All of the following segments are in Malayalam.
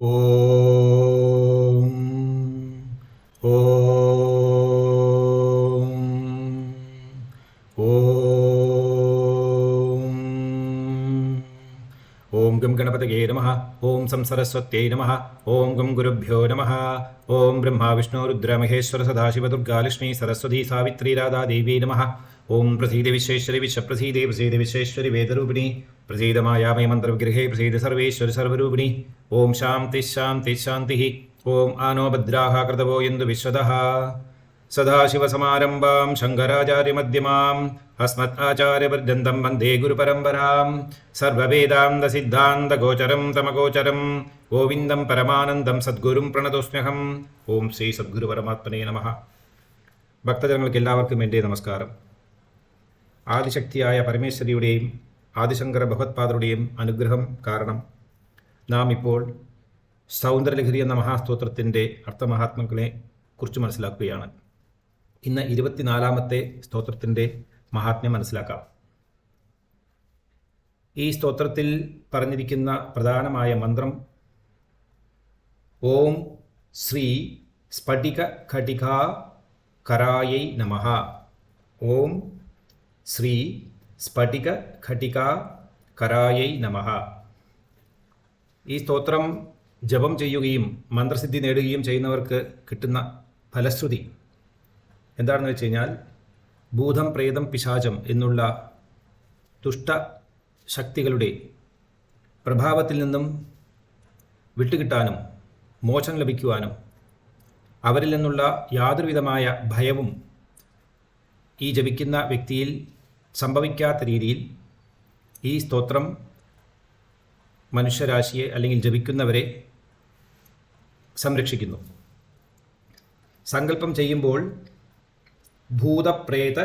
ഓം ഓം ഓം ഓം ഗം ഗണപതയേ നമഃ. ഓം സംസരസ്വത്यै നമഃ. ഓം ഗം ഗുരുഭ്യോ നമഃ. ഓം ബ്രഹ്മാ വിഷ്ണു രുദ്ര മഹേശ്വര സദാശിവ ദുർഗാ ലക്ഷ്മി സരസ്വതി സാവിത്രി രാധാ ദേവീ നമഃ. ഓം പ്രസീദ വിശ്വേശ്വരി വിശ്വപ്രസീദേ പ്രസീദ വിശ്വേശ്വരി വേദരൂപിണി പ്രസീദ മായാമേ മന്ത്രവിഗ്രഹേ പ്രസീദ സർവേശ്വരി സർവരൂപിണി. ഓം ശാന്തി ശാന്തി ശാന്തി. ഓം ആനോ ഭദ്രാഹ കൃതവോ യന്തു വിശ്വതഃ. സദാശിവസമാരംഭാം ശങ്കരാചാര്യമധ്യമാം അസ്മത് ആചാര്യപര്യന്തം വന്ദേ ഗുരുപരമ്പരാം. സർവവേദാന്തസിദ്ധാന്തഗോചരം തമഗോചരം ഗോവിന്ദം പരമാനന്ദം സദ്ഗുരും പ്രണതോസ്മ്യഹം. ഓം ശ്രീ സദ്ഗുരു പരമാത്മനേ നമഃ. ഭക്തജനങ്ങൾക്ക് എല്ലാവർക്കും എൻ്റെ നമസ്കാരം. ആദിശക്തിയായ പരമേശ്വരിയുടെയും ആദിശങ്കര ഭഗവത്പാദരുടെയും അനുഗ്രഹം കാരണം നാം ഇപ്പോൾ സൗന്ദര്യലഹരി എന്ന മഹാസ്തോത്രത്തിൻ്റെ അർത്ഥമഹാത്മങ്ങളെ കുറിച്ച് മനസ്സിലാക്കുകയാണ്. ഇന്ന് 24-ാമത്തെ സ്തോത്രത്തിൻ്റെ മഹാത്മ്യം മനസ്സിലാക്കാം. ഈ സ്തോത്രത്തിൽ പറഞ്ഞിരിക്കുന്ന പ്രധാനമായ മന്ത്രം ഓം ശ്രീ സ്ഫടിക ഘടികാ കരായൈ നമഃ. ഓം ശ്രീ സ്ഫടിക ഘടികാ കരായൈ നമഃ. ഈ സ്തോത്രം ജപം ചെയ്യുകയും മന്ത്രസിദ്ധി നേടുകയും ചെയ്യുന്നവർക്ക് കിട്ടുന്ന ഫലശ്രുതി എന്താണെന്ന് വെച്ച് കഴിഞ്ഞാൽ ഭൂതം പ്രേതം പിശാചം എന്നുള്ള ദുഷ്ട ശക്തികളുടെ പ്രഭാവത്തിൽ നിന്നും വിട്ടുകിട്ടാനും മോചനം ലഭിക്കുവാനും അവരിൽ നിന്നുള്ള യാതൊരുവിധമായ ഭയവും ഈ ജപിക്കുന്ന വ്യക്തിയിൽ സംഭവിക്കാത്ത രീതിയിൽ ഈ സ്തോത്രം മനുഷ്യരാശിയെ അല്ലെങ്കിൽ ജപിക്കുന്നവരെ സംരക്ഷിക്കുന്നു. സങ്കല്പം ചെയ്യുമ്പോൾ ഭൂതപ്രേത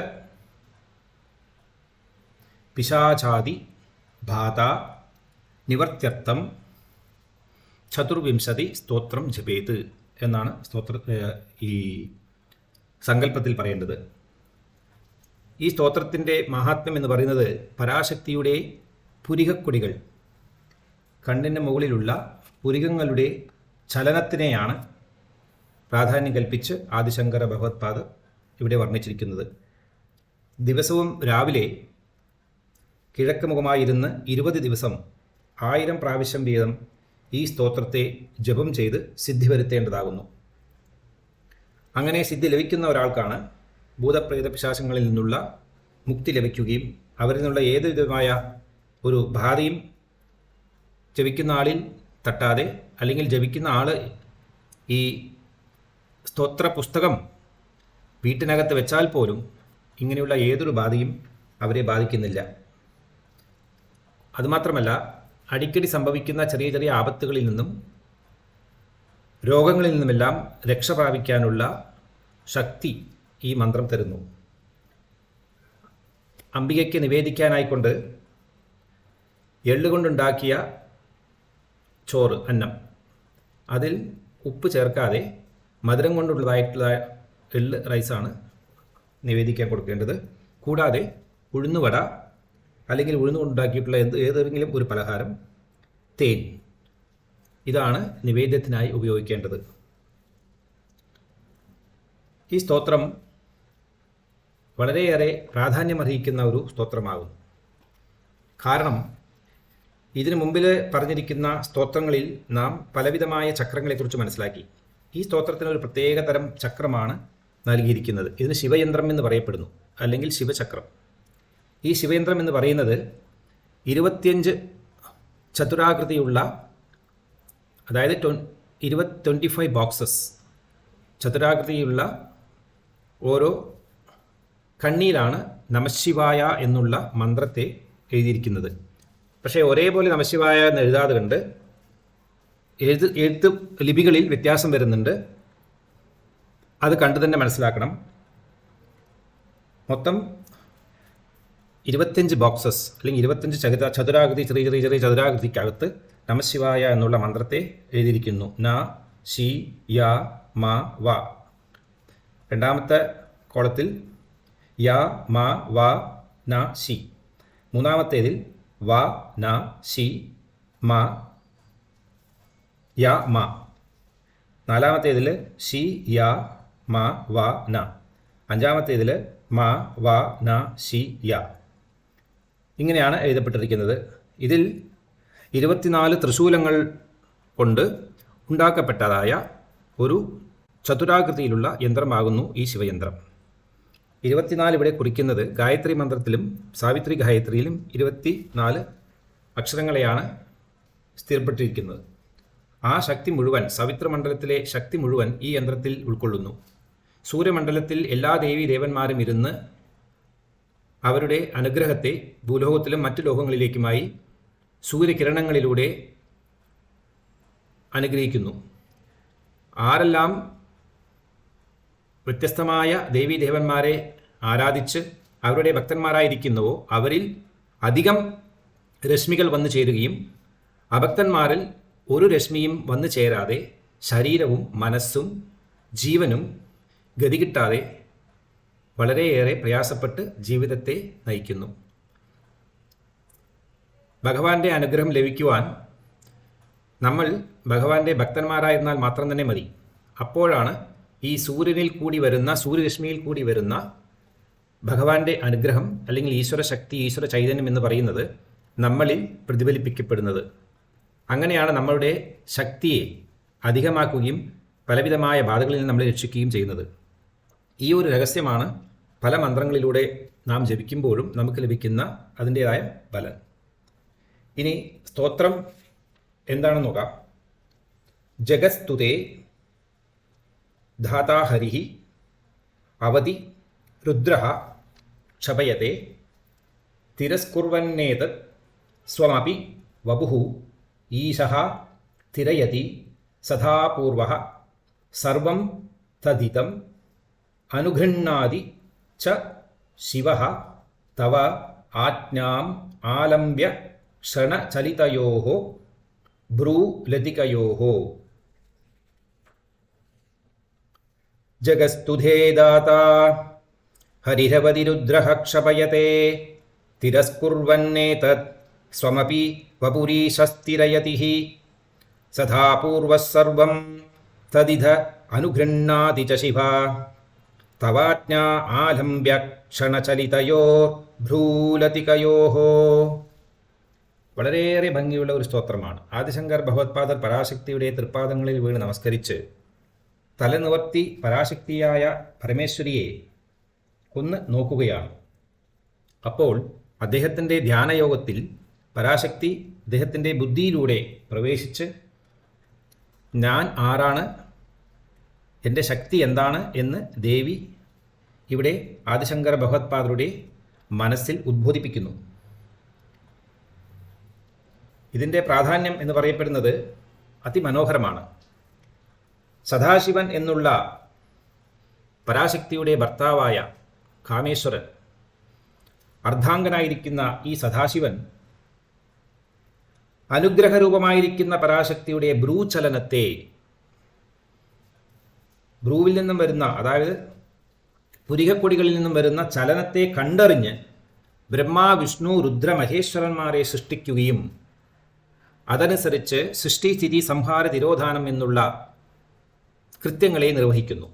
പിശാചാദി ബാധ നിവർത്യർത്ഥം ചതുർവിംശതി സ്തോത്രം ജപേത് എന്നാണ് ഈ സങ്കല്പത്തിൽ പറയേണ്ടത്. ഈ സ്തോത്രത്തിൻ്റെ മഹാത്മ്യം എന്ന് പറയുന്നത് പരാശക്തിയുടെ പുരികക്കൊടികൾ, കണ്ണിന് മുകളിലുള്ള പുരികങ്ങളുടെ ചലനത്തിനെയാണ് പ്രാധാന്യം കൽപ്പിച്ച് ആദിശങ്കര ഭഗവത്പാദർ ഇവിടെ വർണ്ണിച്ചിരിക്കുന്നത്. ദിവസവും രാവിലെ കിഴക്ക് മുഖമായിരുന്ന് 20 ദിവസം 1000 പ്രാവശ്യം വീതം ഈ സ്തോത്രത്തെ ജപം ചെയ്ത് സിദ്ധി വരുത്തേണ്ടതാകുന്നു. അങ്ങനെ സിദ്ധി ലഭിക്കുന്ന ഒരാൾക്കാണ് ഭൂതപ്രേത പിശാചങ്ങളിൽ നിന്നുള്ള മുക്തി ലഭിക്കുകയും അവരിൽ നിന്നുള്ള ഏത് വിധമായ ഒരു ബാധയും ജപിക്കുന്ന ആളിൽ തട്ടാതെ, അല്ലെങ്കിൽ ജപിക്കുന്ന ആൾ ഈ സ്തോത്ര പുസ്തകം വീട്ടിനകത്ത് വെച്ചാൽ പോലും ഇങ്ങനെയുള്ള ഏതൊരു ബാധയും അവരെ ബാധിക്കുന്നില്ല. അതുമാത്രമല്ല, അടിക്കടി സംഭവിക്കുന്ന ചെറിയ ചെറിയ ആപത്തുകളിൽ നിന്നും രോഗങ്ങളിൽ നിന്നുമെല്ലാം രക്ഷ പ്രാപിക്കാനുള്ള ശക്തി ഈ മന്ത്രം തരുന്നു. അംബികയ്ക്ക് നിവേദിക്കാനായിക്കൊണ്ട് എള്ളുകൊണ്ടുണ്ടാക്കിയ ചോറ്, അന്നം, അതിൽ ഉപ്പ് ചേർക്കാതെ മധുരം കൊണ്ടുള്ളതായിട്ടുള്ള എള്ള് റൈസാണ് നിവേദിക്കാൻ കൊടുക്കേണ്ടത്. കൂടാതെ ഉഴുന്നുവട അല്ലെങ്കിൽ ഉഴുന്നുകൊണ്ടുണ്ടാക്കിയിട്ടുള്ള ഏതെങ്കിലും ഒരു പലഹാരം, തേൻ, ഇതാണ് നിവേദ്യത്തിനായി ഉപയോഗിക്കേണ്ടത്. ഈ സ്തോത്രം വളരെയേറെ പ്രാധാന്യമർഹിക്കുന്ന ഒരു സ്തോത്രമാകുന്നു. കാരണം ഇതിനു മുമ്പിൽ പറഞ്ഞിരിക്കുന്ന സ്തോത്രങ്ങളിൽ നാം പലവിധമായ ചക്രങ്ങളെക്കുറിച്ച് മനസ്സിലാക്കി. ഈ സ്തോത്രത്തിന് ഒരു പ്രത്യേക തരം ചക്രമാണ് നൽകിയിരിക്കുന്നത്. ഇതിന് ശിവയന്ത്രം എന്ന് പറയപ്പെടുന്നു, അല്ലെങ്കിൽ ശിവചക്രം. ഈ ശിവയന്ത്രം എന്ന് പറയുന്നത് 25 ചതുരാകൃതിയുള്ള, അതായത് 25 ബോക്സസ് ചതുരാകൃതിയുള്ള ഓരോ കണ്ണിയിലാണ് നമഃശിവായ എന്നുള്ള മന്ത്രത്തെ എഴുതിയിരിക്കുന്നത്. പക്ഷേ ഒരേപോലെ നമഃശിവായ എന്ന് എഴുതാതെ കണ്ട് എഴുത്ത് ലിപികളിൽ വ്യത്യാസം വരുന്നുണ്ട്. അത് കണ്ടു തന്നെ മനസ്സിലാക്കണം. മൊത്തം 25 ബോക്സസ് അല്ലെങ്കിൽ 25 ചതുരാകൃതി, ചെറിയ ചെറിയ ചെറിയ ചതുരാകൃതിക്കകത്ത് നമഃശിവായ എന്നുള്ള മന്ത്രത്തെ എഴുതിയിരിക്കുന്നു. ന ശി യ മ വ. രണ്ടാമത്തെ കോളത്തിൽ യ മ വ ന ശി. മൂന്നാമത്തേതിൽ വ ന ശി മ യ മ. നാലാമത്തേതിൽ ഷി യ മ വ ന. അഞ്ചാമത്തേതിൽ മ വ ന ഷി യ. ഇങ്ങനെയാണ് എഴുതപ്പെട്ടിരിക്കുന്നത്. ഇതിൽ 24 ത്രിശൂലങ്ങൾ കൊണ്ട് ഉണ്ടാക്കപ്പെട്ടതായ ഒരു ചതുരാകൃതിയിലുള്ള യന്ത്രമാകുന്നു ഈ ശിവയന്ത്രം. 24 ഇവിടെ കുറിക്കുന്നത് ഗായത്രി മന്ത്രത്തിലും സാവിത്രി ഗായത്രിയിലും 24 അക്ഷരങ്ങളെയാണ് സ്ഥിരപ്പെട്ടിരിക്കുന്നത്. ആ ശക്തി മുഴുവൻ, സവിത്രമണ്ഡലത്തിലെ ശക്തി മുഴുവൻ ഈ യന്ത്രത്തിൽ ഉൾക്കൊള്ളുന്നു. സൂര്യമണ്ഡലത്തിൽ എല്ലാ ദേവീ ദേവന്മാരും ഇരുന്ന് അവരുടെ അനുഗ്രഹത്തെ ഭൂലോകത്തിലും മറ്റു ലോകങ്ങളിലേക്കുമായി സൂര്യകിരണങ്ങളിലൂടെ അനുഗ്രഹിക്കുന്നു. ആരെല്ലാം വ്യത്യസ്തമായ ദേവീദേവന്മാരെ ആരാധിച്ച് അവരുടെ ഭക്തന്മാരായിരിക്കുന്നുവോ അവരിൽ അധികം രശ്മികൾ വന്നു ചേരുകയും അഭക്തന്മാരിൽ ഒരു രശ്മിയും വന്നു ചേരാതെ ശരീരവും മനസ്സും ജീവനും ഗതി കിട്ടാതെ വളരെയേറെ പ്രയാസപ്പെട്ട് ജീവിതത്തെ നയിക്കുന്നു. ഭഗവാന്റെ അനുഗ്രഹം ലഭിക്കുവാൻ നമ്മൾ ഭഗവാന്റെ ഭക്തന്മാരായിരുന്നാൽ മാത്രം തന്നെ മതി. അപ്പോഴാണ് ഈ സൂര്യനിൽ കൂടി വരുന്ന, സൂര്യരശ്മിയിൽ കൂടി വരുന്ന ഭഗവാന്റെ അനുഗ്രഹം അല്ലെങ്കിൽ ഈശ്വര ശക്തി, ഈശ്വര ചൈതന്യം എന്ന് പറയുന്നത് നമ്മളിൽ പ്രതിഫലിപ്പിക്കപ്പെടുന്നത്. അങ്ങനെയാണ് നമ്മളുടെ ശക്തിയെ അധികമാക്കുകയും പലവിധമായ ബാധകളിൽ നിന്ന് നമ്മളെ രക്ഷിക്കുകയും ചെയ്യുന്നത്. ഈ ഒരു രഹസ്യമാണ് പല മന്ത്രങ്ങളിലൂടെ നാം ജപിക്കുമ്പോഴും നമുക്ക് ലഭിക്കുന്ന അതിൻ്റെതായ ഫലം. ഇനി സ്തോത്രം എന്താണെന്ന് നോക്കാം. ജഗസ്തുതേ ധാതാ ഹരിഃ അവതി രുദ്രഃ ക്ഷപയത്തെ തിരസ്കുർവന്നേതത് സ്വമപി വപുഃ ഈശഃ തിരയതി സദാപൂർവഃ സർവം തദിതം അനുഗൃഹ്ണാതി ച ശിവഃ തവ ആജ്ഞാം ആലംബ്യ ക്ഷണചലിതയോഃ ഭ്രൂലതികയോഃ. ജഗസ്തുതേ ദാതാ ഹരിരവതി രുദ്രഃ ക്ഷപയത്തെ തിരസ്കുർവന്നേതത് സ്വമപി വപുരീശസ്തിരയതി സദാ പൂർവഃ സർവം തദിത അനുഗൃഹ്ണാതി ച ശിവഃ തവാജ്ഞാ ആലംബ്യ ക്ഷണചലിതയോർ ഭ്രൂലതികയോഃ. വളരെയേറെ ഭംഗിയുള്ള ഒരു സ്തോത്രമാണ്. ആദിശങ്കർ ഭഗവത്പാദർ പരാശക്തിയുടെ തൃപ്പാദങ്ങളിൽ വീണ് നമസ്കരിച്ച് തലനിവർത്തി പരാശക്തിയായ പരമേശ്വരിയെ ഒന്ന് നോക്കുകയാണ്. അപ്പോൾ അദ്ദേഹത്തിൻ്റെ ധ്യാനയോഗത്തിൽ പരാശക്തി അദ്ദേഹത്തിൻ്റെ ബുദ്ധിയിലൂടെ പ്രവേശിച്ച് ഞാൻ ആരാണ്, എൻ്റെ ശക്തി എന്താണ് എന്ന് ദേവി ഇവിടെ ആദിശങ്കര ഭഗവത്പാദരുടെ മനസ്സിൽ ഉദ്ബോധിപ്പിക്കുന്നു. ഇതിൻ്റെ പ്രാധാന്യം എന്ന് പറയപ്പെടുന്നത് അതിമനോഹരമാണ്. സദാശിവൻ എന്നുള്ള പരാശക്തിയുടെ ഭർത്താവായ കാമേശ്വരൻ, അർദ്ധാംഗനായിരിക്കുന്ന ഈ സദാശിവൻ അനുഗ്രഹരൂപമായിരിക്കുന്ന പരാശക്തിയുടെ ഭ്രൂചലനത്തെ, ഭ്രൂവിൽ നിന്നും വരുന്ന, അതായത് പുരികക്കൊടികളിൽ നിന്നും വരുന്ന ചലനത്തെ കണ്ടറിഞ്ഞ് ബ്രഹ്മ വിഷ്ണു രുദ്ര മഹേശ്വരന്മാരെ സൃഷ്ടിക്കുകയും അതനുസരിച്ച് സൃഷ്ടി സ്ഥിതി സംഹാര തിരോധാനം എന്നുള്ള കൃത്യങ്ങളെ നിർവഹിക്കുന്നു.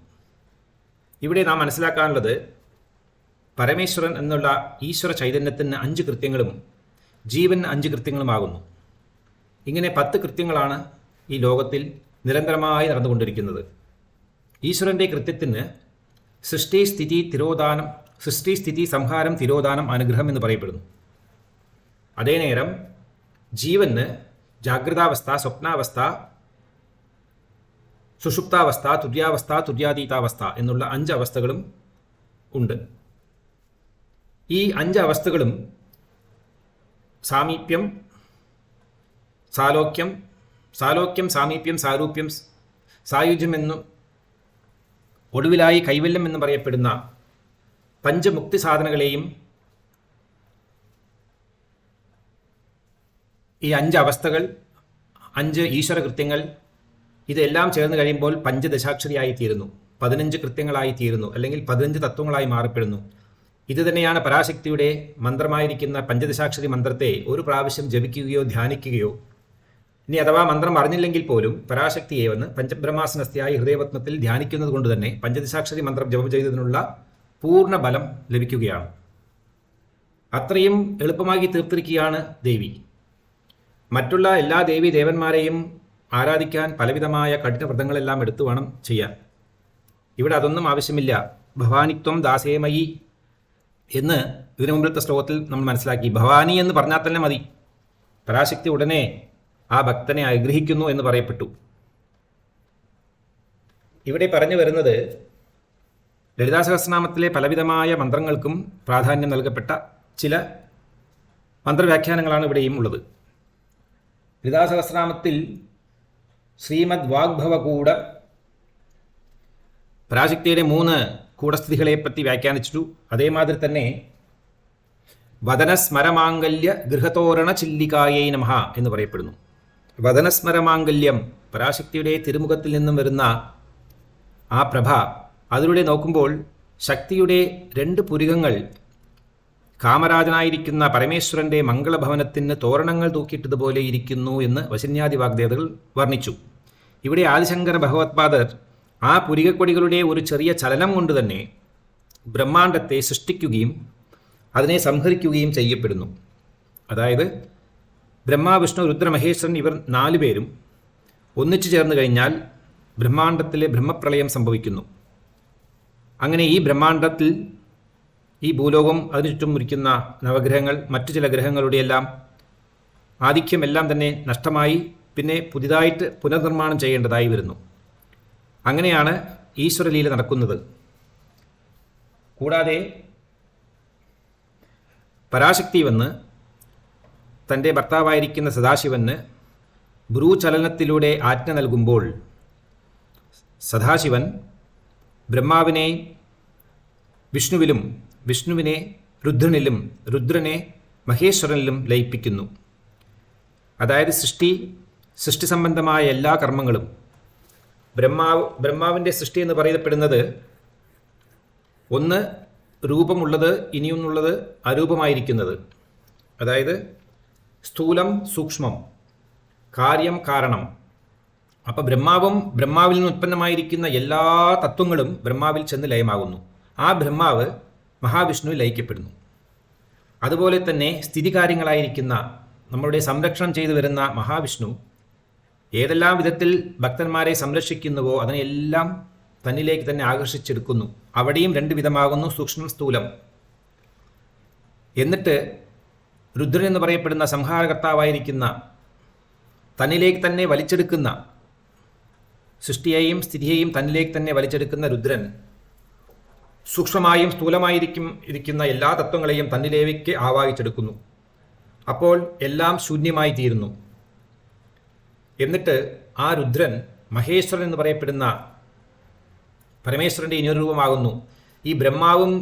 ഇവിടെ നാം മനസ്സിലാക്കാനുള്ളത് പരമേശ്വരൻ എന്നുള്ള ഈശ്വര ചൈതന്യത്തിന് 5 കൃത്യങ്ങളും ജീവന് 5 കൃത്യങ്ങളുമാകുന്നു. ഇങ്ങനെ 10 കൃത്യങ്ങളാണ് ഈ ലോകത്തിൽ നിരന്തരമായി നടന്നുകൊണ്ടിരിക്കുന്നത്. ഈശ്വരൻ്റെ കൃത്യത്തിന് സൃഷ്ടി സ്ഥിതി തിരോധാനം, സൃഷ്ടി സ്ഥിതി സംഹാരം തിരോധാനം അനുഗ്രഹം എന്ന് പറയപ്പെടുന്നു. അതേനേരം ജീവന് ജാഗ്രതാവസ്ഥ, സ്വപ്നാവസ്ഥ, സുഷുപ്താവസ്ഥ, തുര്യാവസ്ഥ, തുര്യാതീതാവസ്ഥ എന്നുള്ള 5 അവസ്ഥകളും ഉണ്ട്. ഈ 5 അവസ്ഥകളും സാമീപ്യം, സാലോക്യം, സാമീപ്യം, സാരൂപ്യം, സായുജ്യം എന്നും ഒടുവിലായി കൈവല്യം എന്നും പറയപ്പെടുന്ന പഞ്ചമുക്തി സാധനകളെയും ഈ 5 അവസ്ഥകൾ, 5 ഈശ്വരകൃത്യങ്ങൾ, ഇതെല്ലാം ചേർന്ന് കഴിയുമ്പോൾ പഞ്ചദശാക്ഷരിയായി തീരുന്നു, 15 കൃത്യങ്ങളായി തീരുന്നു, അല്ലെങ്കിൽ 15 തത്വങ്ങളായി മാറപ്പെടുന്നു. ഇത് തന്നെയാണ് പരാശക്തിയുടെ മന്ത്രമായിരിക്കുന്ന പഞ്ചദശാക്ഷരി മന്ത്രത്തെ ഒരു പ്രാവശ്യം ജപിക്കുകയോ ധ്യാനിക്കുകയോ ഇനി അഥവാ മന്ത്രം അറിഞ്ഞില്ലെങ്കിൽ പോലും പരാശക്തിയെ വന്ന് പഞ്ചബ്രഹ്മാസനസ്ഥയായി ഹൃദയപത്മത്തിൽ ധ്യാനിക്കുന്നത് കൊണ്ട് തന്നെ പഞ്ചദശാക്ഷരി മന്ത്രം ജപം ചെയ്തതിനുള്ള പൂർണ്ണ ബലം ലഭിക്കുകയാണ്. അത്രയും എളുപ്പമാക്കി തീർത്തിരിക്കുകയാണ് ദേവി. മറ്റുള്ള എല്ലാ ദേവീ ദേവന്മാരെയും ആരാധിക്കാൻ പലവിധമായ കഠിനവ്രതങ്ങളെല്ലാം എടുത്തു വേണം ചെയ്യാൻ. ഇവിടെ അതൊന്നും ആവശ്യമില്ല. ഭവാനിത്വം ദാസേമയി എന്ന് ഇതിനു മുമ്പിലത്തെ ശ്ലോകത്തിൽ നമ്മൾ മനസ്സിലാക്കി. ഭവാനി എന്ന് പറഞ്ഞാൽ തന്നെ മതി. പരാശക്തി ഉടനെ ആ ഭക്തനെ ആഗ്രഹിക്കുന്നു എന്ന് പറയപ്പെട്ടു. ഇവിടെ പറഞ്ഞു വരുന്നത് ലളിതാ സഹസ്രനാമത്തിലെ പലവിധമായ മന്ത്രങ്ങൾക്കും പ്രാധാന്യം നൽകപ്പെട്ട ചില മന്ത്രവ്യാഖ്യാനങ്ങളാണ് ഇവിടെയും ഉള്ളത്. ലളിതാ സഹസ്രനാമത്തിൽ ശ്രീമദ് വാഗ്ഭവകൂട പരാശക്തിയുടെ 3 കൂടസ്ഥിതികളെപ്പറ്റി വ്യാഖ്യാനിച്ചിട്ടു. അതേമാതിരി തന്നെ വദനസ്മരമാംഗല്യ ഗൃഹതോരണ ചില്ലികായൈ നമഃ എന്ന് പറയപ്പെടുന്നു. വദനസ്മരമാംഗല്യം പരാശക്തിയുടെ തിരുമുഖത്തിൽ നിന്നും വരുന്ന ആ പ്രഭ, അതിലൂടെ നോക്കുമ്പോൾ ശക്തിയുടെ 2 പുരികങ്ങൾ കാമരാജനായിരിക്കുന്ന പരമേശ്വരൻ്റെ മംഗളഭവനത്തിന് തോരണങ്ങൾ തൂക്കിയിട്ടതുപോലെ ഇരിക്കുന്നു എന്ന് വശന്യാദി വാഗ്ദേവതകൾ വർണ്ണിച്ചു. ഇവിടെ ആദിശങ്കര ഭഗവത്പാദർ ആ പുരികക്കൊടികളുടെ ഒരു ചെറിയ ചലനം കൊണ്ട് തന്നെ ബ്രഹ്മാണ്ടത്തെ സൃഷ്ടിക്കുകയും അതിനെ സംഹരിക്കുകയും ചെയ്യപ്പെടുന്നു. അതായത് ബ്രഹ്മ, വിഷ്ണു, രുദ്ര, മഹേശ്വരൻ ഇവർ 4 പേരും ഒന്നിച്ചു ചേർന്ന് കഴിഞ്ഞാൽ ബ്രഹ്മാണ്ടത്തിലെ ബ്രഹ്മപ്രളയം സംഭവിക്കുന്നു. അങ്ങനെ ഈ ബ്രഹ്മാണ്ടത്തിൽ ഈ ഭൂലോകം അതിനു ചുറ്റും ഇരിക്കുന്ന നവഗ്രഹങ്ങൾ, മറ്റു ചില ഗ്രഹങ്ങളുടെയെല്ലാം ആധിക്യമെല്ലാം തന്നെ നഷ്ടമായി പിന്നെ പുതിയതായിട്ട് പുനർനിർമ്മാണം ചെയ്യേണ്ടതായി വരുന്നു. അങ്ങനെയാണ് ഈശ്വരലീല നടക്കുന്നത്. കൂടാതെ പരാശക്തി വന്ന് തൻ്റെ ഭർത്താവായിരിക്കുന്ന സദാശിവന് ഭ്രൂചലനത്തിലൂടെ ആജ്ഞ നൽകുമ്പോൾ സദാശിവൻ ബ്രഹ്മാവിനെ വിഷ്ണുവിലും, വിഷ്ണുവിനെ രുദ്രനിലും, രുദ്രനെ മഹേശ്വരനിലും ലയിപ്പിക്കുന്നു. അതായത് സൃഷ്ടി സംബന്ധമായ എല്ലാ കർമ്മങ്ങളും ബ്രഹ്മാവിൻ്റെ സൃഷ്ടി എന്ന് പറയപ്പെടുന്നത് ഒന്ന് രൂപമുള്ളത്, ഇനിയൊന്നുള്ളത് അരൂപമായിരിക്കുന്നത്. അതായത് സ്ഥൂലം, സൂക്ഷ്മം, കാര്യം, കാരണം. അപ്പം ബ്രഹ്മാവിൽ നിന്ന് ഉത്പന്നമായിരിക്കുന്ന എല്ലാ തത്വങ്ങളും ബ്രഹ്മാവിൽ ചെന്ന് ലയമാകുന്നു. ആ ബ്രഹ്മാവ് മഹാവിഷ്ണുവിൽ ലയിക്കപ്പെടുന്നു. അതുപോലെ തന്നെ സ്ഥിതികാര്യങ്ങളായിരിക്കുന്ന നമ്മളുടെ സംരക്ഷണം ചെയ്തു വരുന്ന മഹാവിഷ്ണു ഏതെല്ലാം വിധത്തിൽ ഭക്തന്മാരെ സംരക്ഷിക്കുന്നുവോ അതിനെല്ലാം തന്നിലേക്ക് തന്നെ ആകർഷിച്ചെടുക്കുന്നു. അവിടെയും 2 വിധമാകുന്നു, സൂക്ഷ്മം, സ്ഥൂലം. എന്നിട്ട് രുദ്രൻ എന്ന് പറയപ്പെടുന്ന സംഹാരകർത്താവായിരിക്കുന്ന തന്നിലേക്ക് തന്നെ വലിച്ചെടുക്കുന്ന, സൃഷ്ടിയെയും സ്ഥിതിയെയും തന്നിലേക്ക് തന്നെ വലിച്ചെടുക്കുന്ന രുദ്രൻ സൂക്ഷ്മമായും സ്ഥൂലമായിരിക്കുന്ന എല്ലാ തത്വങ്ങളെയും തന്നിലേക്ക് ആവാഹിച്ചെടുക്കുന്നു. അപ്പോൾ എല്ലാം ശൂന്യമായി തീരുന്നു. എന്നിട്ട് ആ രുദ്രൻ മഹേശ്വരൻ എന്ന് പറയപ്പെടുന്ന പരമേശ്വരൻ്റെ ഇനിയൊരു രൂപമാകുന്നു. ഈ ബ്രഹ്മാവും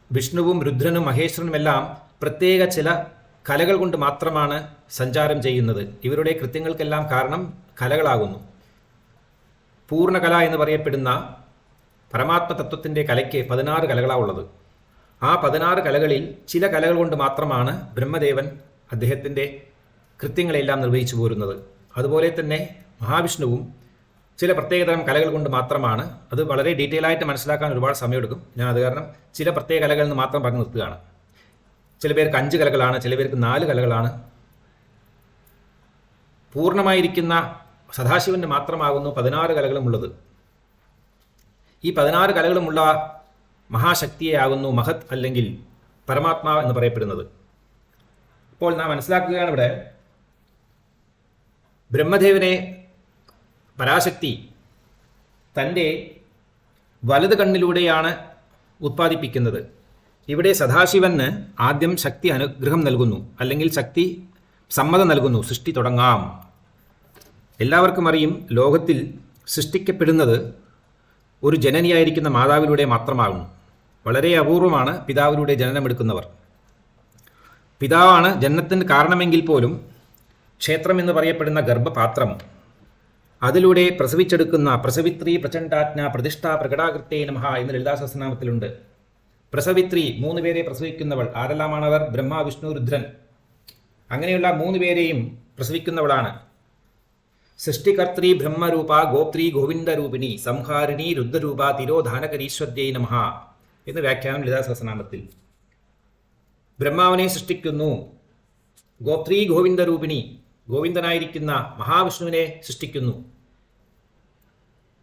വിഷ്ണുവും രുദ്രനും മഹേശ്വരനുമെല്ലാം പ്രത്യേക ചില കലകൾ കൊണ്ട് മാത്രമാണ് സഞ്ചാരം ചെയ്യുന്നത്. ഇവരുടെ കൃത്യങ്ങൾക്കെല്ലാം കാരണം കലകളാകുന്നു. പൂർണ്ണകല എന്ന് പറയപ്പെടുന്ന പരമാത്മതത്വത്തിൻ്റെ കലയ്ക്ക് 16 കലകളാണ് ഉള്ളത്. ആ 16 കലകളിൽ ചില കലകൾ കൊണ്ട് മാത്രമാണ് ബ്രഹ്മദേവൻ അദ്ദേഹത്തിൻ്റെ കൃത്യങ്ങളെല്ലാം നിർവഹിച്ചു പോരുന്നത്. അതുപോലെ തന്നെ മഹാവിഷ്ണുവും ചില പ്രത്യേകതരം കലകൾ കൊണ്ട് മാത്രമാണ്. അത് വളരെ ഡീറ്റെയിൽ ആയിട്ട് മനസ്സിലാക്കാൻ ഒരുപാട് സമയമെടുക്കും. ഞാൻ അത് കാരണം ചില പ്രത്യേക കലകളിൽ നിന്ന് മാത്രം പറഞ്ഞു നിർത്തുകയാണ്. ചില പേർക്ക് 5 കലകളാണ്, ചില പേർക്ക് 4 കലകളാണ്. പൂർണ്ണമായിരിക്കുന്ന സദാശിവന് മാത്രമാകുന്നു 16 കലകളും ഉള്ളത്. ഈ 16 കലകളുമുള്ള മഹാശക്തിയെയാകുന്നു മഹത് അല്ലെങ്കിൽ പരമാത്മാവ് എന്ന് പറയപ്പെടുന്നത്. ഇപ്പോൾ നാം മനസ്സിലാക്കുകയാണ് ഇവിടെ ബ്രഹ്മദേവനെ പരാശക്തി തൻ്റെ വലത് കണ്ണിലൂടെയാണ് ഉത്പാദിപ്പിക്കുന്നത്. ഇവിടെ സദാശിവന് ആദ്യം ശക്തി അനുഗ്രഹം നൽകുന്നു, അല്ലെങ്കിൽ ശക്തി സമ്മതം നൽകുന്നു. സൃഷ്ടി തുടങ്ങാം. എല്ലാവർക്കും അറിയും, ലോകത്തിൽ സൃഷ്ടിക്കപ്പെടുന്നത് ഒരു ജനനിയായിരിക്കുന്ന മാതാവിലൂടെ മാത്രമാകുന്നു. വളരെ അപൂർവമാണ് പിതാവിലൂടെ ജനനമെടുക്കുന്നവർ. പിതാവാണ് ജനനത്തിന് കാരണമെങ്കിൽ പോലും ക്ഷേത്രം എന്ന് പറയപ്പെടുന്ന ഗർഭപാത്രം, അതിലൂടെ പ്രസവിച്ചെടുക്കുന്ന പ്രസവിത്രി പ്രചണ്ഡാജ്ഞ പ്രതിഷ്ഠാ പ്രകടാകൃത്യേ നമഃ എന്ന് ലളിതാ സഹസ്രനാമത്തിലുണ്ട്. പ്രസവിത്രി 3 പേരെ പ്രസവിക്കുന്നവൾ. ആരെല്ലാമാണവർ? ബ്രഹ്മ, വിഷ്ണു, രുദ്രൻ. അങ്ങനെയുള്ള 3 പേരെയും പ്രസവിക്കുന്നവളാണ്. സൃഷ്ടികർत्री ബ്രഹ്മരൂപ ഗോപ്ത്രീ ഗോവിന്ദരൂപിണി സംഹാരിണി രുദ്രരൂപ തിരോധാനകരീശ്വര്यै നമഃ എന്ന് വ്യാഖ്യാനം ലളിതാ സഹസ്രനാമത്തിൽ. ബ്രഹ്മാവിനെ സൃഷ്ടിക്കുന്നു, ഗോപ്ത്രീ ഗോവിന്ദരൂപിണി ഗോവിന്ദനായിരിക്കുന്ന മഹാവിഷ്ണുവിനെ സൃഷ്ടിക്കുന്നു.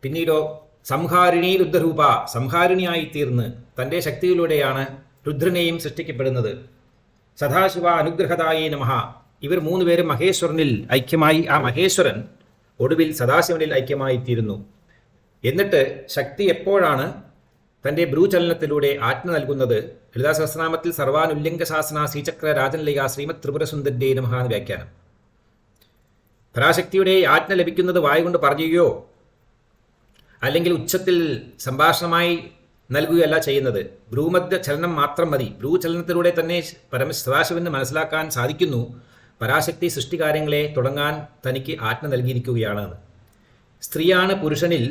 പിന്നീടോ സംഹാരിണി രുദ്രരൂപ സംഹാരിണിയായിത്തീർന്ന് തൻ്റെ ശക്തിയിലൂടെയാണ് രുദ്രനെയും സൃഷ്ടിക്കപ്പെടുന്നത്. സദാശിവ അനുഗ്രഹദായേ നമഃ. ഇവർ മൂന്നുപേരും മഹേശ്വരനിൽ ഐക്യമായി ആ മഹേശ്വരൻ ഒടുവിൽ സദാശിവനിൽ ഐക്യമായിത്തീരുന്നു. എന്നിട്ട് ശക്തി എപ്പോഴാണ് തൻ്റെ ഭ്രൂചലനത്തിലൂടെ ആജ്ഞ നൽകുന്നത്? ലളിതാ സഹസ്രനാമത്തിൽ സർവാനുല്യംഗ ശാസന ശ്രീചക്ര രാജൻലയ ശ്രീമത് ത്രിപുരസുന്ദരേ നമഃ എന്ന് വ്യാഖ്യാനം. പരാശക്തിയുടെ ആജ്ഞ ലഭിക്കുന്നത് വായുകൊണ്ട് പറയുകയോ അല്ലെങ്കിൽ ഉച്ചത്തിൽ സംഭാഷണമായി നൽകുകയല്ല ചെയ്യുന്നത്. ഭ്രൂമധ്യ ചലനം മാത്രം മതി. ഭ്രൂചലനത്തിലൂടെ തന്നെ സദാശിവന് മനസ്സിലാക്കാൻ സാധിക്കുന്നു പരാശക്തി സൃഷ്ടികാര്യങ്ങളെ തുടങ്ങാൻ തനിക്ക് ആജ്ഞ നൽകിയിരിക്കുകയാണ്. സ്ത്രീയാണ് പുരുഷനിൽ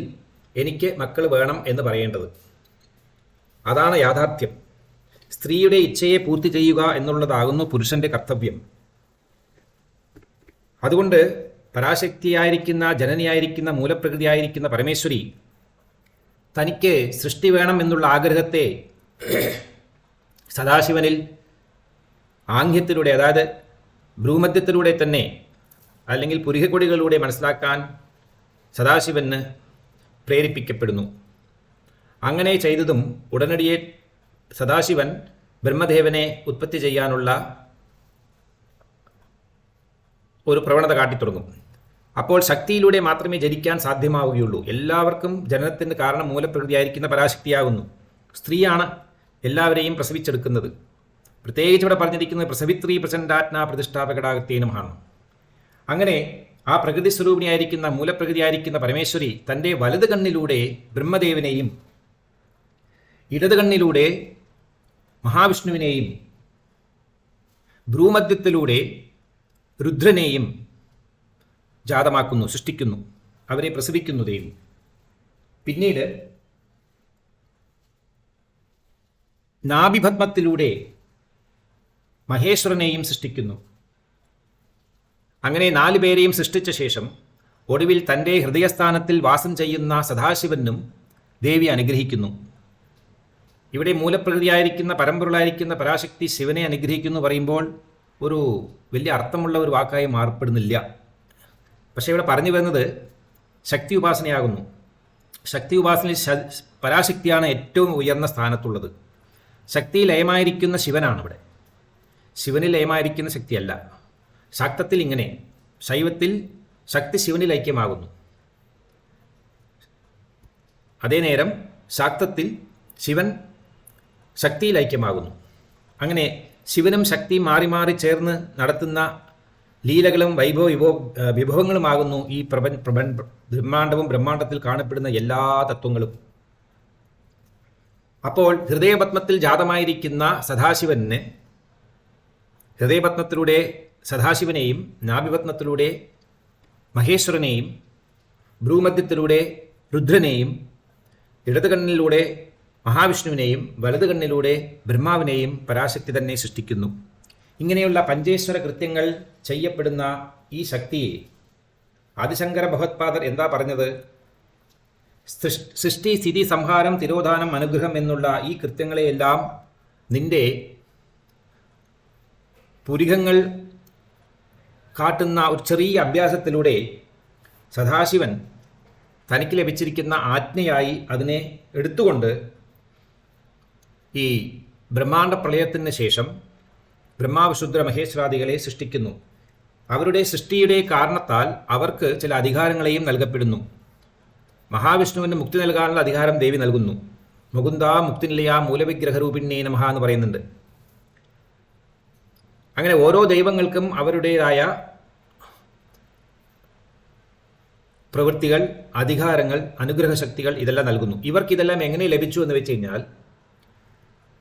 എനിക്ക് മക്കൾ വേണം എന്ന് പറയേണ്ടത്. അതാണ് യാഥാർത്ഥ്യം. സ്ത്രീയുടെ ഇച്ഛയെ പൂർത്തി ചെയ്യുക എന്നുള്ളതാകുന്നു പുരുഷന്റെ കർത്തവ്യം. അതുകൊണ്ട് പരാശക്തിയായിരിക്കുന്ന ജനനിയായിരിക്കുന്ന മൂലപ്രകൃതിയായിരിക്കുന്ന പരമേശ്വരി തനിക്ക് സൃഷ്ടി വേണം എന്നുള്ള ആഗ്രഹത്തെ സദാശിവനിൽ ആംഗ്യത്തിലൂടെ, അതായത് ഭ്രൂമധ്യത്തിലൂടെ തന്നെ അല്ലെങ്കിൽ പുരികക്കൊടികളിലൂടെ മനസ്സിലാക്കാൻ സദാശിവന് പ്രേരിപ്പിക്കപ്പെടുന്നു. അങ്ങനെ ചെയ്തതും ഉടനടിയെ സദാശിവൻ ബ്രഹ്മദേവനെ ഉത്പത്തി ചെയ്യാനുള്ള ഒരു പ്രവണത കാട്ടിത്തുടങ്ങും. അപ്പോൾ ശക്തിയിലൂടെ മാത്രമേ ജനിക്കാൻ സാധ്യമാവുകയുള്ളൂ. എല്ലാവർക്കും ജനനത്തിന് കാരണം മൂലപ്രകൃതിയായിരിക്കുന്ന പരാശക്തിയാകുന്നു. സ്ത്രീയാണ് എല്ലാവരെയും പ്രസവിച്ചെടുക്കുന്നത്. പ്രത്യേകിച്ച് ഇവിടെ പറഞ്ഞിരിക്കുന്നത് പ്രസവിത്രീ പ്രചണ്ഡാത്മാ പ്രതിഷ്ഠാപകടാകത്തേ നമഃ. അങ്ങനെ ആ പ്രകൃതി സ്വരൂപിണിയായിരിക്കുന്ന മൂലപ്രകൃതിയായിരിക്കുന്ന പരമേശ്വരി തൻ്റെ വലത് കണ്ണിലൂടെ ബ്രഹ്മദേവനെയും ഇടത് കണ്ണിലൂടെ മഹാവിഷ്ണുവിനെയും ഭ്രൂമധ്യത്തിലൂടെ രുദ്രനെയും ജാതമാക്കുന്നു, സൃഷ്ടിക്കുന്നു, അവരെ പ്രസവിക്കുന്നു ദേവി. പിന്നീട് നാഭിപദ്മത്തിലൂടെ മഹേശ്വരനെയും സൃഷ്ടിക്കുന്നു. അങ്ങനെ 4 പേരെയും സൃഷ്ടിച്ച ശേഷം ഒടുവിൽ തൻ്റെ ഹൃദയസ്ഥാനത്തിൽ വാസം ചെയ്യുന്ന സദാശിവനും ദേവി അനുഗ്രഹിക്കുന്നു. ഇവിടെ മൂലപ്രകൃതിയായിരിക്കുന്ന പരമ്പൊരുളായിരിക്കുന്ന പരാശക്തി ശിവനെ അനുഗ്രഹിക്കുന്നു പറയുമ്പോൾ ഒരു വലിയ അർത്ഥമുള്ള ഒരു വാക്കായി മാറപ്പെടുന്നില്ല. പക്ഷേ ഇവിടെ പറഞ്ഞു വരുന്നത് ശക്തി ഉപാസനയാകുന്നു. ശക്തി ഉപാസനയിൽ പരാശക്തിയാണ് ഏറ്റവും ഉയർന്ന സ്ഥാനത്തുള്ളത്. ശക്തി ലയമായിരിക്കുന്ന ശിവനാണ് ഇവിടെ. ശിവനിൽ ലയമായിരിക്കുന്ന ശക്തിയല്ല. ശാക്തത്തിൽ ഇങ്ങനെ, ശൈവത്തിൽ ശക്തി ശിവനിൽ ഐക്യമാകുന്നു. അതേ നേരം ശാക്തത്തിൽ ശിവൻ ശക്തിയിൽ ഐക്യമാകുന്നു. അങ്ങനെ ശിവനും ശക്തിയും മാറി മാറി ചേർന്ന് നടത്തുന്ന ലീലകളും വിഭവങ്ങളുമാകുന്നു ഈ ബ്രഹ്മാണ്ടവും ബ്രഹ്മാണ്ടത്തിൽ കാണപ്പെടുന്ന എല്ലാ തത്വങ്ങളും. അപ്പോൾ ഹൃദയപത്മത്തിൽ ജാതമായിരിക്കുന്ന സദാശിവന് ഹൃദയപത്മത്തിലൂടെ സദാശിവനെയും നാഭിപത്മത്തിലൂടെ മഹേശ്വരനെയും ഭ്രൂമധ്യത്തിലൂടെ രുദ്രനെയും ഇടത് കണ്ണിലൂടെ മഹാവിഷ്ണുവിനെയും വലത് കണ്ണിലൂടെ ബ്രഹ്മാവിനെയും പരാശക്തി തന്നെ സൃഷ്ടിക്കുന്നു. ഇങ്ങനെയുള്ള പഞ്ചേശ്വര കൃത്യങ്ങൾ ചെയ്യപ്പെടുന്ന ഈ ശക്തിയെ ആദിശങ്കര ഭഗവത്പാദർ എന്താ പറഞ്ഞത്? സൃഷ്ടി സ്ഥിതി സംഹാരം തിരോധാനം അനുഗ്രഹം എന്നുള്ള ഈ കൃത്യങ്ങളെയെല്ലാം നിന്റെ പുരികങ്ങൾ കാട്ടുന്ന ഒരു ചെറിയ അഭ്യാസത്തിലൂടെ സദാശിവൻ തനിക്ക് ലഭിച്ചിരിക്കുന്ന ആജ്ഞയായി അതിനെ എടുത്തുകൊണ്ട് ഈ ബ്രഹ്മാണ്ഡ പ്രളയത്തിന് ശേഷം ബ്രഹ്മാവിശുദ്ര മഹേശ്വരാദികളെ സൃഷ്ടിക്കുന്നു. അവരുടെ സൃഷ്ടിയുടെ കാരണത്താൽ അവർക്ക് ചില അധികാരങ്ങളെയും നൽകപ്പെടുന്നു. മഹാവിഷ്ണുവിന് മുക്തി നൽകാനുള്ള അധികാരം ദേവി നൽകുന്നു. മുകുന്ദ മുക്തിനിലയ മൂലവിഗ്രഹരൂപിണ്യേ നമഃ എന്ന് പറയുന്നുണ്ട്. അങ്ങനെ ഓരോ ദൈവങ്ങൾക്കും അവരുടേതായ പ്രവൃത്തികൾ, അധികാരങ്ങൾ, അനുഗ്രഹശക്തികൾ ഇതെല്ലാം നൽകുന്നു. ഇവർക്കിതെല്ലാം എങ്ങനെ ലഭിച്ചു എന്ന് വെച്ച് കഴിഞ്ഞാൽ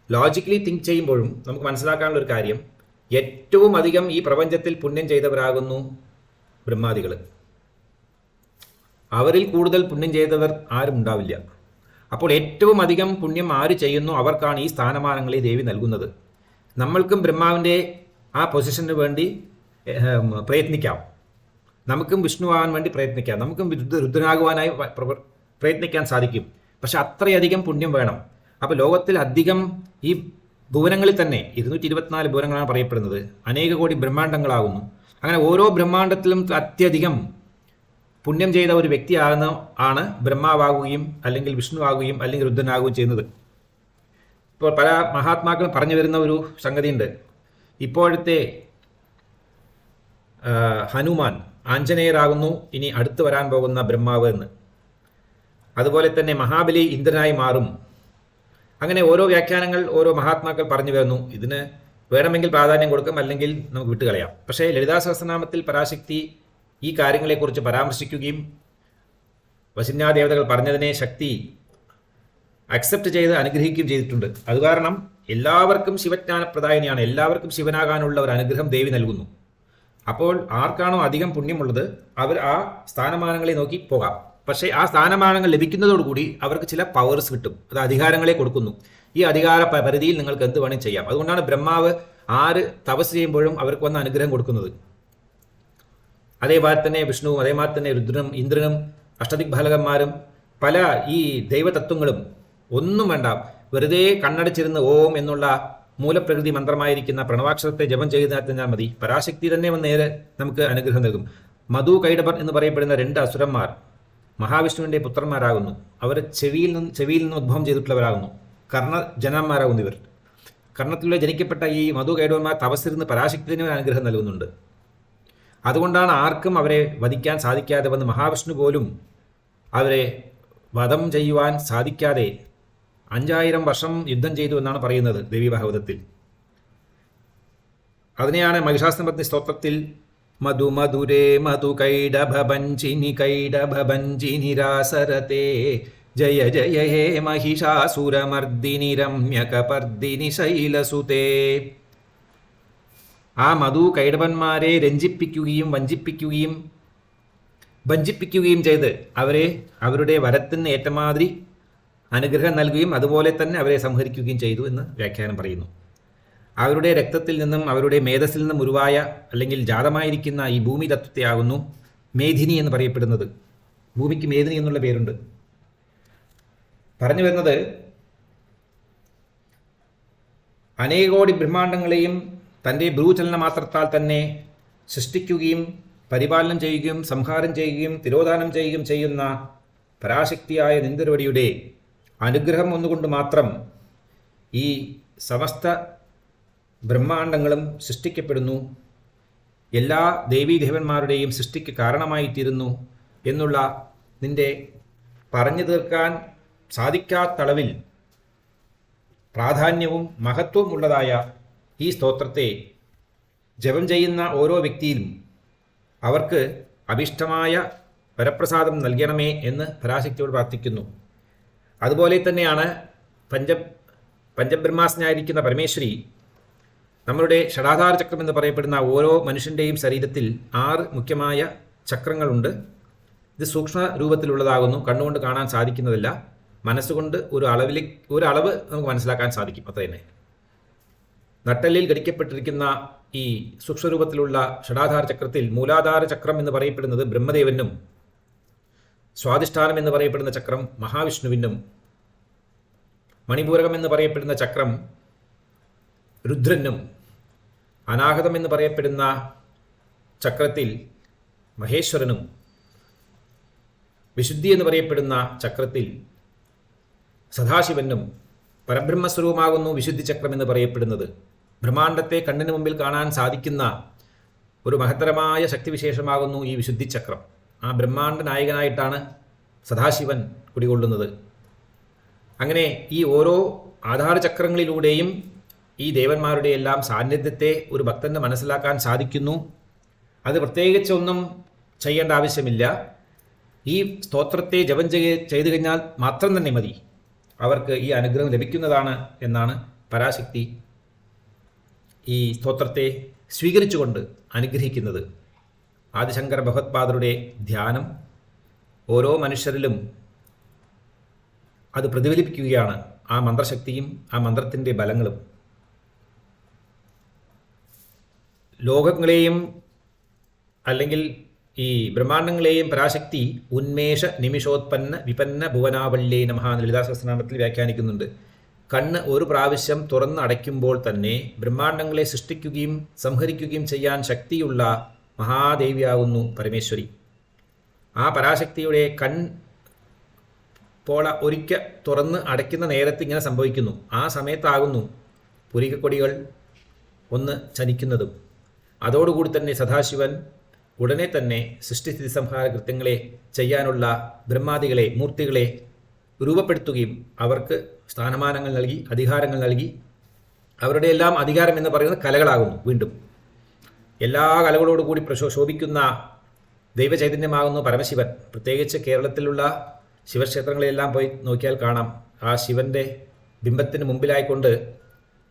ലോജിക്കലി തിങ്ക് ചെയ്യുമ്പോഴും നമുക്ക് മനസ്സിലാക്കാനുള്ള ഒരു കാര്യം, ഏറ്റവും അധികം ഈ പ്രപഞ്ചത്തിൽ പുണ്യം ചെയ്തവരാകുന്നു ബ്രഹ്മാദികൾ. അവരിൽ കൂടുതൽ പുണ്യം ചെയ്തവർ ആരും ഉണ്ടാവില്ല. അപ്പോൾ ഏറ്റവും അധികം പുണ്യം ആര് ചെയ്യുന്നു അവർക്കാണ് ഈ സ്ഥാനമാനങ്ങളെ ദേവി നൽകുന്നത്. നമ്മൾക്കും ബ്രഹ്മാവിൻ്റെ ആ പൊസിഷന് വേണ്ടി പ്രയത്നിക്കാം. നമുക്കും വിഷ്ണുവാകാൻ വേണ്ടി പ്രയത്നിക്കാം, നമുക്കും രുദ്രനാകുവാനായി പ്രയത്നിക്കാൻ സാധിക്കും. പക്ഷെ അത്രയധികം പുണ്യം വേണം. അപ്പോൾ ലോകത്തിൽ അധികം ഈ ഭുവനങ്ങളിൽ തന്നെ 224 ഭുവനങ്ങളാണ് പറയപ്പെടുന്നത്, അനേക കോടി ബ്രഹ്മാണ്ടങ്ങളാകുന്നു. അങ്ങനെ ഓരോ ബ്രഹ്മാണ്ടത്തിലും അത്യധികം പുണ്യം ചെയ്ത ഒരു വ്യക്തിയാണ് ബ്രഹ്മാവാകുകയും അല്ലെങ്കിൽ വിഷ്ണുവാകുകയും അല്ലെങ്കിൽ രുദ്രനാകുകയും ചെയ്യുന്നത്. ഇപ്പോൾ പല മഹാത്മാക്കളും പറഞ്ഞു വരുന്ന ഒരു സംഗതിയുണ്ട്. ഇപ്പോഴത്തെ ഹനുമാൻ ആഞ്ജനേയരാകുന്നു ഇനി അടുത്ത് വരാൻ പോകുന്ന ബ്രഹ്മാവ് എന്ന്. അതുപോലെ തന്നെ മഹാബലി ഇന്ദ്രനായി മാറും. അങ്ങനെ ഓരോ വ്യാഖ്യാനങ്ങൾ ഓരോ മഹാത്മാക്കൾ പറഞ്ഞു വരുന്നു. ഇതിന് വേണമെങ്കിൽ പ്രാധാന്യം കൊടുക്കും, അല്ലെങ്കിൽ നമുക്ക് വിട്ടുകളയാം. പക്ഷേ ലളിതാ സഹസ്രനാമത്തിൽ പരാശക്തി ഈ കാര്യങ്ങളെക്കുറിച്ച് പരാമർശിക്കുകയും വസിന്യാദേവതകൾ പറഞ്ഞതിനെ ശക്തി അക്സെപ്റ്റ് ചെയ്ത് അനുഗ്രഹിക്കുകയും ചെയ്തിട്ടുണ്ട്. അത് കാരണം എല്ലാവർക്കും ശിവജ്ഞാനപ്രദായിനിയാണ്, എല്ലാവർക്കും ശിവനാകാനുള്ള ഒരു അനുഗ്രഹം ദേവി നൽകുന്നു. അപ്പോൾ ആർക്കാണോ അധികം പുണ്യമുള്ളത് അവർ ആ സ്ഥാനമാനങ്ങളെ നോക്കി പോകാം. പക്ഷേ ആ സ്ഥാനമാനങ്ങൾ ലഭിക്കുന്നതോടുകൂടി അവർക്ക് ചില പവേഴ്സ് കിട്ടും, അത് അധികാരങ്ങളെ കൊടുക്കുന്നു. ഈ അധികാര പരിധിയിൽ നിങ്ങൾക്ക് എന്ത് വേണമെങ്കിൽ ചെയ്യാം. അതുകൊണ്ടാണ് ബ്രഹ്മാവ് ആര് തപസ് ചെയ്യുമ്പോഴും അവർക്ക് വന്ന അനുഗ്രഹം കൊടുക്കുന്നത്. അതേമാതിരി തന്നെ വിഷ്ണുവും അതേമാതിരി തന്നെ രുദ്രനും ഇന്ദ്രനും അഷ്ടദിഗ്ബാലകന്മാരും പല ഈ ദൈവതത്വങ്ങളും ഒന്നും വേണ്ട, വെറുതെ കണ്ണടച്ചിരുന്ന് ഓം എന്നുള്ള മൂലപ്രകൃതി മന്ത്രമായിരിക്കുന്ന പ്രണവാക്ഷരത്തെ ജപം ചെയ്താൽ മതി, പരാശക്തി തന്നെ വന്ന് നേരെ നമുക്ക് അനുഗ്രഹം നൽകും. മധു കൈടഭർ എന്ന് പറയപ്പെടുന്ന 2 അസുരന്മാർ മഹാവിഷ്ണുവിൻ്റെ പുത്രന്മാരാകുന്നു. അവർ ചെവിയിൽ നിന്ന് ഉദ്ഭവം ചെയ്തിട്ടുള്ളവരാകുന്നു, കർണജനന്മാരാകുന്നു. ഇവർ കർണത്തിലൂടെ ജനിക്കപ്പെട്ട ഈ മധു കൈടവന്മാർ തപസ്സിരുന്ന് പരാശക്തിന് അനുഗ്രഹം നൽകുന്നുണ്ട്. അതുകൊണ്ടാണ് ആർക്കും അവരെ വധിക്കാൻ സാധിക്കാതെ വന്ന് മഹാവിഷ്ണു പോലും അവരെ വധം ചെയ്യുവാൻ സാധിക്കാതെ 5000 വർഷം യുദ്ധം ചെയ്തു എന്നാണ് പറയുന്നത് ദേവീഭാഗവതത്തിൽ. അതിനെയാണ് മഹിഷാസുരമർദ്ദിനി സ്തോത്രത്തിൽ മധു മധുരേ മധു കൈഡഭഞ്ചിനി രാസരത്തെ ജയ ജയ ഹേ മഹിഷാസുരമർദ്ദിനി രമ്യകപർദ്ദിനി ശൈലസുതേ. ആ മധു കൈഡഭന്മാരെ രഞ്ജിപ്പിക്കുകയും വഞ്ചിപ്പിക്കുകയും ചെയ്ത് അവരെ അവരുടെ വരത്തിന് ഏറ്റമാതിരി അനുഗ്രഹം നൽകുകയും അതുപോലെ തന്നെ അവരെ സംഹരിക്കുകയും ചെയ്തു എന്ന് വ്യാഖ്യാനം പറയുന്നു. അവരുടെ രക്തത്തിൽ നിന്നും അവരുടെ മേധസ്സിൽ നിന്നും ഉരുവായ അല്ലെങ്കിൽ ജാതമായിരിക്കുന്ന ഈ ഭൂമി തത്വത്തെയാകുന്നു മേധിനി എന്ന് പറയപ്പെടുന്നത്. ഭൂമിക്ക് മേധിനി എന്നുള്ള പേരുണ്ട്. പറഞ്ഞു വരുന്നത് അനേകോടി ബ്രഹ്മാണ്ടങ്ങളെയും തൻ്റെ ഭ്രൂചലന മാത്രത്താൽ തന്നെ സൃഷ്ടിക്കുകയും പരിപാലനം ചെയ്യുകയും സംഹാരം ചെയ്യുകയും തിരോധാനം ചെയ്യുകയും ചെയ്യുന്ന പരാശക്തിയായ നിന്ദരവടിയുടെ അനുഗ്രഹം ഒന്നുകൊണ്ട് മാത്രം ഈ സമസ്ത ബ്രഹ്മാണ്ടങ്ങളും സൃഷ്ടിക്കപ്പെടുന്നു, എല്ലാ ദേവീദേവന്മാരുടെയും സൃഷ്ടിക്ക് കാരണമായിത്തീരുന്നു എന്നുള്ള നിന്റെ പറഞ്ഞു തീർക്കാൻ സാധിക്കാത്തളവിൽ പ്രാധാന്യവും മഹത്വവും ഉള്ളതായ ഈ സ്തോത്രത്തെ ജപം ചെയ്യുന്ന ഓരോ വ്യക്തിയിലും അവർക്ക് അഭിഷ്ടമായ വരപ്രസാദം നൽകണമേ എന്ന് പരാശക്തിയോട് പ്രാർത്ഥിക്കുന്നു. അതുപോലെ തന്നെയാണ് പഞ്ചബ്രഹ്മാസ്നായിരിക്കുന്ന പരമേശ്വരി നമ്മളുടെ ഷടാധാര ചക്രം എന്ന് പറയപ്പെടുന്ന ഓരോ മനുഷ്യൻ്റെയും ശരീരത്തിൽ 6 മുഖ്യമായ ചക്രങ്ങളുണ്ട്. ഇത് സൂക്ഷ്മ രൂപത്തിലുള്ളതാകുന്നു, കണ്ണുകൊണ്ട് കാണാൻ സാധിക്കുന്നതല്ല. മനസ്സുകൊണ്ട് ഒരു അളവ് നമുക്ക് മനസ്സിലാക്കാൻ സാധിക്കും, അത്ര തന്നെ. നട്ടെല്ലിൽ ഘടിക്കപ്പെട്ടിരിക്കുന്ന ഈ സൂക്ഷ്മരൂപത്തിലുള്ള ഷടാധാര ചക്രത്തിൽ മൂലാധാര ചക്രം എന്ന് പറയപ്പെടുന്നത് ബ്രഹ്മദേവനും, സ്വാധിഷ്ഠാനം എന്ന് പറയപ്പെടുന്ന ചക്രം മഹാവിഷ്ണുവിനും, മണിപൂരകം എന്ന് പറയപ്പെടുന്ന ചക്രം രുദ്രനും, അനാഹതം എന്ന് പറയപ്പെടുന്ന ചക്രത്തിൽ മഹേശ്വരനും, വിശുദ്ധി എന്ന് പറയപ്പെടുന്ന ചക്രത്തിൽ സദാശിവനും, പരബ്രഹ്മസ്വരൂപമാകുന്നു വിശുദ്ധി ചക്രം എന്ന് പറയപ്പെടുന്നത്. ബ്രഹ്മാണ്ടത്തെ കണ്ണിന് മുമ്പിൽ കാണാൻ സാധിക്കുന്ന ഒരു മഹത്തരമായ ശക്തിവിശേഷമാകുന്നു ഈ വിശുദ്ധി ചക്രം. ആ ബ്രഹ്മാണ്ട നായകനായിട്ടാണ് സദാശിവൻ കുടികൊള്ളുന്നത്. അങ്ങനെ ഈ ഓരോ ആധാരചക്രങ്ങളിലൂടെയും ഈ ദേവന്മാരുടെ എല്ലാം സാന്നിധ്യത്തെ ഒരു ഭക്തന് മനസ്സിലാക്കാൻ സാധിക്കുന്നു. അത് പ്രത്യേകിച്ചൊന്നും ചെയ്യേണ്ട ആവശ്യമില്ല. ഈ സ്തോത്രത്തെ ജപം ചെയ്തു കഴിഞ്ഞാൽ മാത്രം തന്നെ മതി, അവർക്ക് ഈ അനുഗ്രഹം ലഭിക്കുന്നതാണ് എന്നാണ് പരാശക്തി ഈ സ്തോത്രത്തെ സ്വീകരിച്ചുകൊണ്ട് അനുഗ്രഹിക്കുന്നത്. ആദിശങ്കര ഭഗവത്പാദരുടെ ധ്യാനം ഓരോ മനുഷ്യരിലും അത് പ്രതിഫലിപ്പിക്കുകയാണ്, ആ മന്ത്രശക്തിയും ആ മന്ത്രത്തിൻ്റെ ബലങ്ങളും. ലോകങ്ങളെയും അല്ലെങ്കിൽ ഈ ബ്രഹ്മാണ്ടങ്ങളെയും പരാശക്തി ഉന്മേഷ നിമിഷോത്പന്ന വിപന്ന ഭുവനാവല്യേ നമഃ ലളിതാ സഹസ്രനാമത്തിൽ വ്യാഖ്യാനിക്കുന്നുണ്ട്. കണ്ണ് ഒരു പ്രാവശ്യം തുറന്നടയ്ക്കുമ്പോൾ തന്നെ ബ്രഹ്മാണ്ടങ്ങളെ സൃഷ്ടിക്കുകയും സംഹരിക്കുകയും ചെയ്യാൻ ശക്തിയുള്ള മഹാദേവിയാകുന്നു പരമേശ്വരി. ആ പരാശക്തിയുടെ പോള ഒരിക്കൽ തുറന്ന് അടയ്ക്കുന്ന നേരത്ത് ഇങ്ങനെ സംഭവിക്കുന്നു. ആ സമയത്താകുന്നു പുരികക്കൊടികൾ ഒന്ന് ചലിക്കുന്നതും. അതോടുകൂടി തന്നെ സദാശിവൻ ഉടനെ തന്നെ സൃഷ്ടിസ്ഥിതി സംഹാര കൃത്യങ്ങളെ ചെയ്യാനുള്ള ബ്രഹ്മാദികളെ മൂർത്തികളെ രൂപപ്പെടുത്തുകയും അവർക്ക് സ്ഥാനമാനങ്ങൾ നൽകി അധികാരങ്ങൾ നൽകി അവരുടെ എല്ലാം അധികാരം എന്ന് പറയുന്നത് കലകളാകുന്നു. വീണ്ടും എല്ലാ കലകളോടുകൂടി ശോഭിക്കുന്ന ദൈവചൈതന്യമാകുന്നു പരമശിവൻ. പ്രത്യേകിച്ച് കേരളത്തിലുള്ള ശിവക്ഷേത്രങ്ങളെല്ലാം പോയി നോക്കിയാൽ കാണാം, ആ ശിവൻ്റെ ബിംബത്തിന് മുമ്പിലായിക്കൊണ്ട്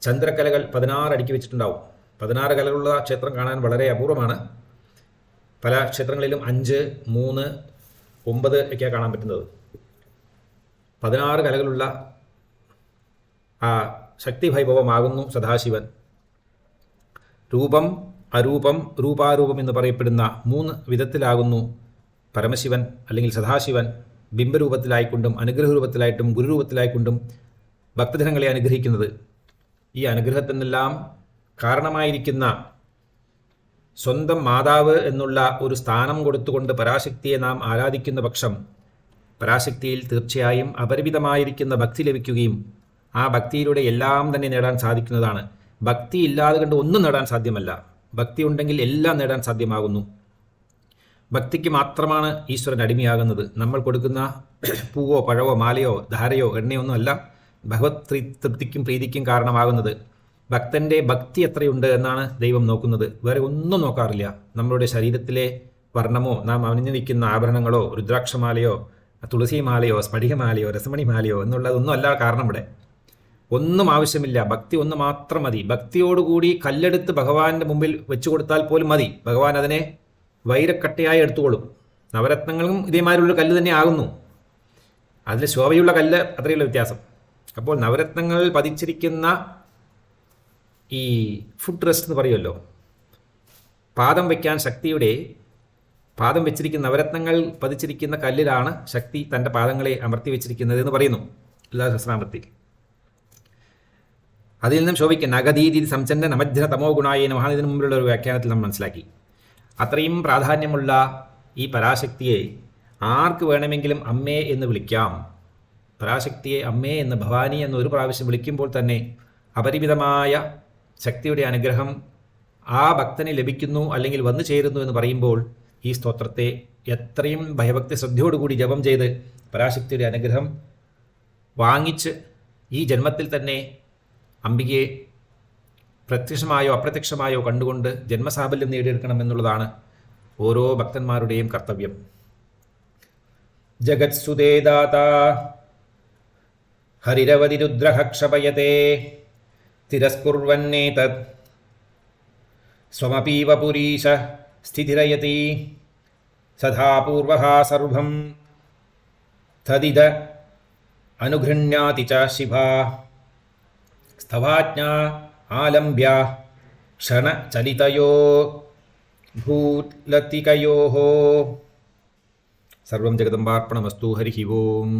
ചന്ദ്രക്കലകൾ 16 അടുക്കി വെച്ചിട്ടുണ്ടാവും. 16 കലകളുള്ള ക്ഷേത്രം കാണാൻ വളരെ അപൂർവമാണ്. പല ക്ഷേത്രങ്ങളിലും 5, 3, 9 ഒക്കെയാണ് കാണാൻ പറ്റുന്നത്. 16 കലകളുള്ള ആ ശക്തിവൈഭവമാകുന്നു സദാശിവൻ. രൂപം, അരൂപം, രൂപാരൂപം എന്ന് പറയപ്പെടുന്ന 3 വിധത്തിലാകുന്നു പരമശിവൻ അല്ലെങ്കിൽ സദാശിവൻ ബിംബരൂപത്തിലായിക്കൊണ്ടും അനുഗ്രഹരൂപത്തിലായിട്ടും ഗുരുരൂപത്തിലായിക്കൊണ്ടും ഭക്തജനങ്ങളെ അനുഗ്രഹിക്കുന്നത്. ഈ അനുഗ്രഹത്തിനെല്ലാം കാരണമായിരിക്കുന്ന സ്വന്തം മാതാവ് എന്നുള്ള ഒരു സ്ഥാനം കൊടുത്തുകൊണ്ട് പരാശക്തിയെ നാം ആരാധിക്കുന്ന പക്ഷം പരാശക്തിയിൽ തീർച്ചയായും അപരിമിതമായിരിക്കുന്ന ഭക്തി ലഭിക്കുകയും ആ ഭക്തിയിലൂടെ എല്ലാം തന്നെ നേടാൻ സാധിക്കുന്നതാണ്. ഭക്തി ഇല്ലാതെ കണ്ട് ഒന്നും നേടാൻ സാധ്യമല്ല. ഭക്തി ഉണ്ടെങ്കിൽ എല്ലാം നേടാൻ സാധ്യമാകുന്നു. ഭക്തിക്ക് മാത്രമാണ് ഈശ്വരൻ അടിമയാകുന്നത്. നമ്മൾ കൊടുക്കുന്ന പൂവോ പഴവോ മാലയോ ധാരയോ എണ്ണയോ ഒന്നും അല്ല ഭഗവത് തൃപ്തിക്കും പ്രീതിക്കും കാരണമാകുന്നത്. ഭക്തൻ്റെ ഭക്തി എത്രയുണ്ട് എന്നാണ് ദൈവം നോക്കുന്നത്. വേറെ ഒന്നും നോക്കാറില്ല. നമ്മളുടെ ശരീരത്തിലെ വർണ്ണമോ നാം അണിഞ്ഞു നിൽക്കുന്ന ആഭരണങ്ങളോ രുദ്രാക്ഷമാലയോ തുളസിമാലയോ സ്ഫടികമാലയോ രസമണിമാലയോ എന്നുള്ളതൊന്നും അല്ല കാരണം. ഇവിടെ ഒന്നും ആവശ്യമില്ല. ഭക്തി ഒന്ന് മാത്രം മതി. ഭക്തിയോടുകൂടി കല്ലെടുത്ത് ഭഗവാന്റെ മുമ്പിൽ വെച്ചു കൊടുത്താൽ പോലും മതി. ഭഗവാൻ അതിനെ വൈരക്കട്ടയായി എടുത്തുകൊള്ളും. നവരത്നങ്ങളും ഇതേമാതിരിയുള്ള കല്ല് തന്നെ ആകുന്നു. അതിൽ ശോഭയുള്ള കല്ല് അത്രയുള്ള വ്യത്യാസം. അപ്പോൾ നവരത്നങ്ങൾ പതിച്ചിരിക്കുന്ന ഈ ഫുഡ് റെസ്റ്റ് എന്ന് പറയുമല്ലോ, പാദം വയ്ക്കാൻ ശക്തിയുടെ പാദം വെച്ചിരിക്കുന്ന നവരത്നങ്ങൾ പതിച്ചിരിക്കുന്ന കല്ലിലാണ് ശക്തി തൻ്റെ പാദങ്ങളെ അമർത്തി വെച്ചിരിക്കുന്നത് എന്ന് പറയുന്നു ലളിതാ സഹസ്രനാമത്തിൽ. അതിൽ നിന്നും ശോഭിക്കുന്ന അഗതീതി സംചന്ന നമജ്ജന തമോ ഗുണായ നമഃ ഇതിനു മുമ്പിലുള്ള ഒരു വ്യാഖ്യാനത്തിൽ നമ്മൾ മനസ്സിലാക്കി. അത്രയും പ്രാധാന്യമുള്ള ഈ പരാശക്തിയെ ആർക്ക് വേണമെങ്കിലും അമ്മേ എന്ന് വിളിക്കാം. പരാശക്തിയെ അമ്മേ എന്ന് ഭവാനി എന്ന് ഒരു പ്രാവശ്യം വിളിക്കുമ്പോൾ തന്നെ അപരിമിതമായ ശക്തിയുടെ അനുഗ്രഹം ആ ഭക്തന് ലഭിക്കുന്നു അല്ലെങ്കിൽ വന്നു ചേരുന്നു എന്ന് പറയുമ്പോൾ ഈ സ്തോത്രത്തെ എത്രയും ഭയഭക്തി ശ്രദ്ധയോടുകൂടി ജപം ചെയ്ത് പരാശക്തിയുടെ അനുഗ്രഹം വാങ്ങിച്ച് ഈ ജന്മത്തിൽ തന്നെ അംബികയെ പ്രത്യക്ഷമായോ അപ്രത്യക്ഷമായോ കണ്ടുകൊണ്ട് ജന്മസാഫല്യം നേടിയെടുക്കണം എന്നുള്ളതാണ് ഓരോ ഭക്തന്മാരുടെയും കർത്തവ്യം. ജഗത്സുതേദാത ഹരിരവതി രുദ്രഃ ക്ഷപയതേ തിരസ്കുർവന്നേതത് സ്വമപീവ പുരീശ സ്ഥിതിരയതി സദാ പൂർവഃ സർവം തദിദ അനുഗൃഹ്ണാതി ച ശിവാ സ്ഥവാജ്ഞാ ആലംബ്യ ക്ഷണചലിതയോ ഭൂലതികയോഃ. സർവം ജഗദംബാർപ്പണമസ്തു. ഹരിഃ ഓം.